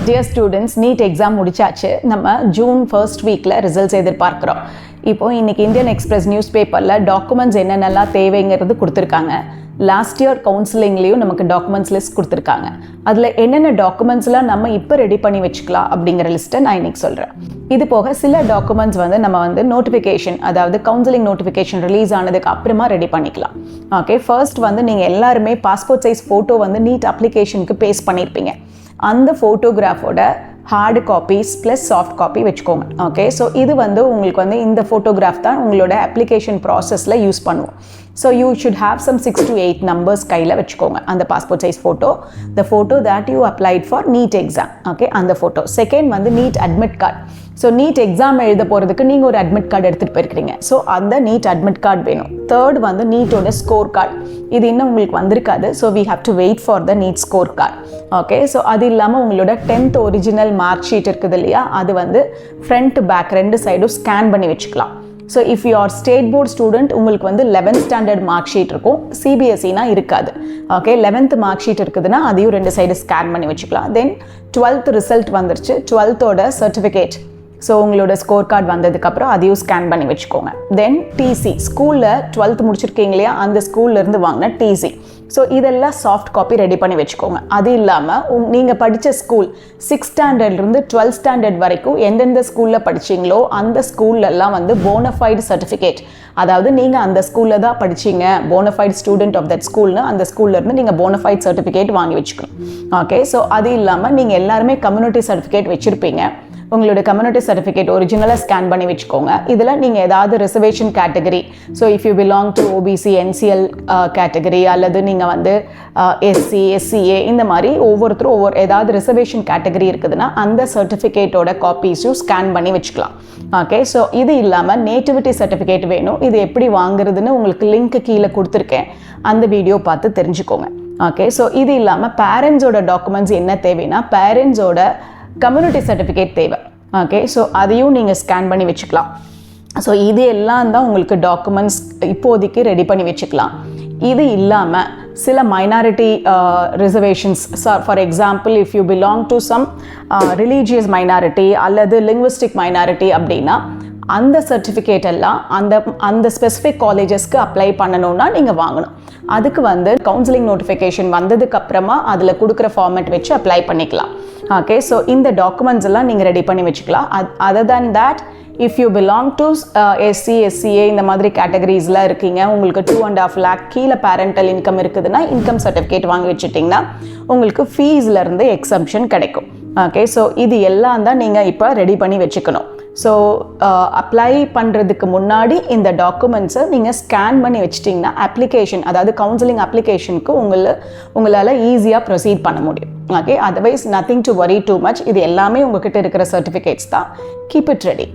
Dear students, NEET exam முடிச்சாச்சு. நம்ம June first வீக்கில் ரிசல்ட்ஸ் எதிர்பார்க்குறோம். இப்போது இன்றைக்கி இந்தியன் எக்ஸ்பிரஸ் நியூஸ் பேப்பரில் டாக்குமெண்ட்ஸ் என்னென்னலாம் தேவைங்கிறது கொடுத்துருக்காங்க. லாஸ்ட் இயர் கவுன்சிலிங்லேயும் நமக்கு டாக்குமெண்ட்ஸ் லிஸ்ட் கொடுத்துருக்காங்க. அதில் என்னென்ன டாக்குமெண்ட்ஸ்லாம் நம்ம இப்போ ரெடி பண்ணி வச்சுக்கலாம் அப்படிங்கிற லிஸ்ட்டை நான் இன்றைக்கி சொல்கிறேன். இது போக சில டாக்குமெண்ட்ஸ் நம்ம நோட்டிஃபிகேஷன், அதாவது கவுன்சிலிங் நோட்டிஃபிகேஷன் ரிலீஸ் ஆனதுக்கு அப்புறமா ரெடி பண்ணிக்கலாம். ஓகே, ஃபர்ஸ்ட் நீங்கள் எல்லாருமே பாஸ்போர்ட் சைஸ் ஃபோட்டோ நீட் அப்ளிகேஷனுக்கு பேஸ்ட் பண்ணியிருப்பீங்க. அந்த ஃபோட்டோகிராஃபோட hard copies plus soft copy வச்சுக்கோங்க. ஓகே, ஸோ இது உங்களுக்கு இந்த ஃபோட்டோகிராஃப் தான் உங்களோட அப்ளிகேஷன் ப்ராசஸில் யூஸ் பண்ணுவோம். So you should have some 6 to 8 numbers கையில் வச்சுக்கோங்க. அந்த passport size photo, the photo that you applied for NEET exam. Okay, அந்த photo. Second NEET admit card. So NEET exam எழுத போகிறதுக்கு நீங்கள் ஒரு அட்மிட் கார்டு எடுத்துகிட்டு போயிருக்கிறீங்க. ஸோ அந்த நீட் அட்மிட் கார்டு வேணும். தேர்ட் நீட்டோட ஸ்கோர் கார்டு. இது இன்னும் உங்களுக்கு வந்திருக்காது. So we have to wait for the NEET score card. Okay, so அது இல்லாமல் உங்களோட 10th ஒரிஜினல் மார்க் ஷீட் இருக்குது இல்லையா, அது ஃப்ரண்ட் பேக் 2 சைடும் ஸ்கேன் பண்ணி வச்சுக்கலாம். So if you are state board student, உங்களுக்கு 11th ஸ்டாண்டர்ட் மார்க் ஷீட் இருக்கும். சிபிஎஸ்சினா இருக்காது. ஓகே, 11th மார்க் ஷீட் இருக்குதுன்னா அதையும் 2 சைடு ஸ்கேன் பண்ணி வச்சுக்கலாம். தென் 12th ரிசல்ட் வந்துருச்சு, 12th சர்டிஃபிகேட். ஸோ உங்களோட ஸ்கோர் கார்டு வந்ததுக்கப்புறம் அதையும் ஸ்கேன் பண்ணி வச்சுக்கோங்க. தென் டிசி, ஸ்கூலில் 12th முடிச்சிருக்கீங்க இல்லையா, அந்த ஸ்கூல்லேருந்து வாங்கின டிசி. ஸோ இதெல்லாம் சாஃப்ட் காப்பி ரெடி பண்ணி வச்சுக்கோங்க. அது இல்லாமல் நீங்கள் படித்த ஸ்கூல் 6th ஸ்டாண்டர்ட்லேருந்து 12th ஸ்டாண்டர்ட் வரைக்கும் எந்தெந்த ஸ்கூலில் படிச்சிங்களோ அந்த ஸ்கூல்லலாம் போனஃபைடு சர்டிஃபிகேட், அதாவது நீங்கள் அந்த ஸ்கூலில் தான் படிச்சிங்க, போனஃபைடு ஸ்டூடெண்ட் ஆஃப் தட் ஸ்கூல்னு அந்த ஸ்கூல்லேருந்து நீங்கள் போனஃபைடு சர்டிஃபிகேட் வாங்கி வச்சுக்கணும். ஓகே, ஸோ அது இல்லாமல் நீங்கள் எல்லாருமே கம்யூனிட்டி சர்டிஃபிகேட் வச்சுருப்பீங்க. உங்களோட கம்யூனிட்டி சர்டிஃபிகேட் ஒரிஜினலாக ஸ்கேன் பண்ணி வச்சுக்கோங்க. இதில் நீங்கள் ஏதாவது reservation category, so if you belong to OBC NCL category, அல்லது நீங்கள் எஸ்சி எஸ்சிஏ, இந்த மாதிரி ஒவ்வொருத்தரும் ஏதாவது ரிசர்வேஷன் கேட்டகரி இருக்குதுன்னா அந்த சர்டிஃபிகேட்டோட காப்பீஸும் ஸ்கேன் பண்ணி வச்சுக்கலாம். ஓகே, ஸோ இது இல்லாமல் நேட்டிவிட்டி சர்டிஃபிகேட் வேணும். இது எப்படி வாங்குறதுன்னு உங்களுக்கு லிங்க் கீழே கொடுத்துருக்கேன், அந்த வீடியோ பார்த்து தெரிஞ்சுக்கோங்க. ஓகே, ஸோ இது இல்லாமல் பேரண்ட்ஸோட டாக்குமெண்ட்ஸ் என்ன தேவைன்னா, பேரண்ட்ஸோட கம்யூனிட்டி சர்டிஃபிகேட் தேவை. ஓகே, ஸோ அதையும் நீங்கள் ஸ்கேன் பண்ணி வச்சுக்கலாம். ஸோ இது எல்லாம் தான் உங்களுக்கு டாக்குமெண்ட்ஸ் இப்போதைக்கு ரெடி பண்ணி வச்சுக்கலாம். இது இல்லாமல் சில minority reservations, for example if you belong to some religious minority அல்லது லிங்குவிஸ்டிக் மைனாரிட்டி அப்படின்னா அந்த சர்டிஃபிகேட் எல்லாம் அந்த ஸ்பெசிஃபிக் காலேஜஸ்க்கு அப்ளை பண்ணணும்னா நீங்கள் வாங்கணும். அதுக்கு கவுன்சிலிங் நோட்டிஃபிகேஷன் வந்ததுக்கு அப்புறமா அதில் கொடுக்குற ஃபார்மேட் வச்சு அப்ளை பண்ணிக்கலாம். ஓகே, ஸோ இந்த டாக்குமெண்ட்ஸ் எல்லாம் நீங்கள் ரெடி பண்ணி வச்சுக்கலாம். Other than that, if you belong to SC SCA இந்த மாதிரி கேட்டகரிஸ்லாம் இருக்கீங்க, உங்களுக்கு 2.5 lakh கீழே பேரண்டல் இன்கம் இருக்குதுன்னா இன்கம் சர்டிஃபிகேட் வாங்கி வச்சுட்டிங்கன்னா உங்களுக்கு ஃபீஸ்லேருந்து எக்ஸம்ஷன் கிடைக்கும். ஓகே, ஸோ இது எல்லாம் தான் நீங்கள் இப்போ ரெடி பண்ணி வச்சுக்கணும். ஸோ அப்ளை பண்ணுறதுக்கு முன்னாடி இந்த டாக்குமெண்ட்ஸை நீங்கள் ஸ்கேன் பண்ணி வச்சிட்டிங்கன்னா அப்ளிகேஷன், அதாவது கவுன்சிலிங் அப்ளிகேஷனுக்கு உங்களால் ஈஸியாக ப்ரொசீட் பண்ண முடியும். Okay, otherwise nothing to worry too much. இது எல்லாமே உங்ககிட்ட இருக்கிற சர்டிஃபிகேட்ஸ் தான். Keep it ready.